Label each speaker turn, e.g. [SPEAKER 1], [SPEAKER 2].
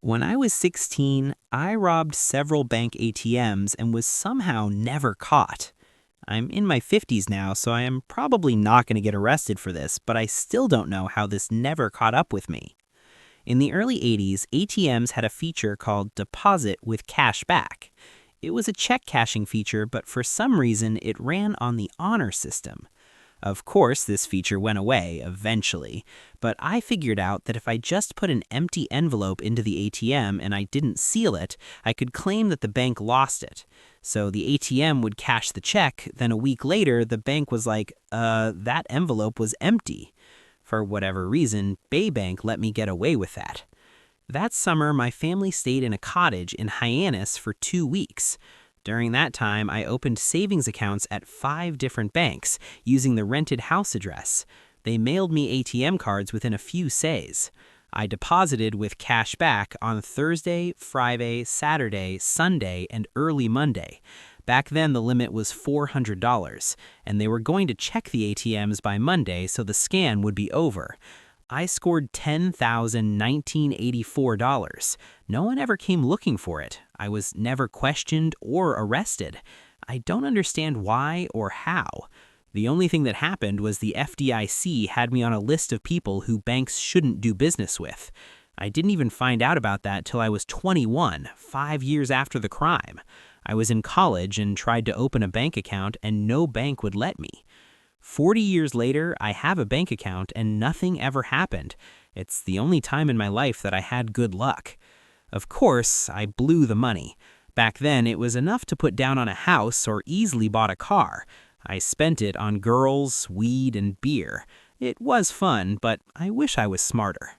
[SPEAKER 1] When I was 16, I robbed several bank ATMs and was somehow never caught. I'm in my 50s now, so I am probably not going to get arrested for this, but I still don't know how this never caught up with me. In the early 80s, ATMs had a feature called Deposit with Cash Back. It was a check cashing feature, but for some reason it ran on the honor system. Of course, this feature went away eventually, but I figured out that if I just put an empty envelope into the ATM and I didn't seal it, I could claim that the bank lost it. So the ATM would cash the check, then a week later, the bank was like, that envelope was empty. For whatever reason, Baybank let me get away with that. That summer, my family stayed in a cottage in Hyannis for 2 weeks. During that time, I opened savings accounts at 5 different banks using the rented house address. They mailed me ATM cards within a few says. I deposited with cash back on Thursday, Friday, Saturday, Sunday, and early Monday. Back then, the limit was $400, and they were going to check the ATMs by Monday so the scan would be over. I scored $10,1984. No one ever came looking for it. I was never questioned or arrested. I don't understand why or how. The only thing that happened was the FDIC had me on a list of people who banks shouldn't do business with. I didn't even find out about that till I was 21, 5 years after the crime. I was in college and tried to open a bank account and no bank would let me. 40 years later, I have a bank account and nothing ever happened. It's the only time in my life that I had good luck. Of course, I blew the money. Back then, it was enough to put down on a house or easily bought a car. I spent it on girls, weed, and beer. It was fun, but I wish I was smarter.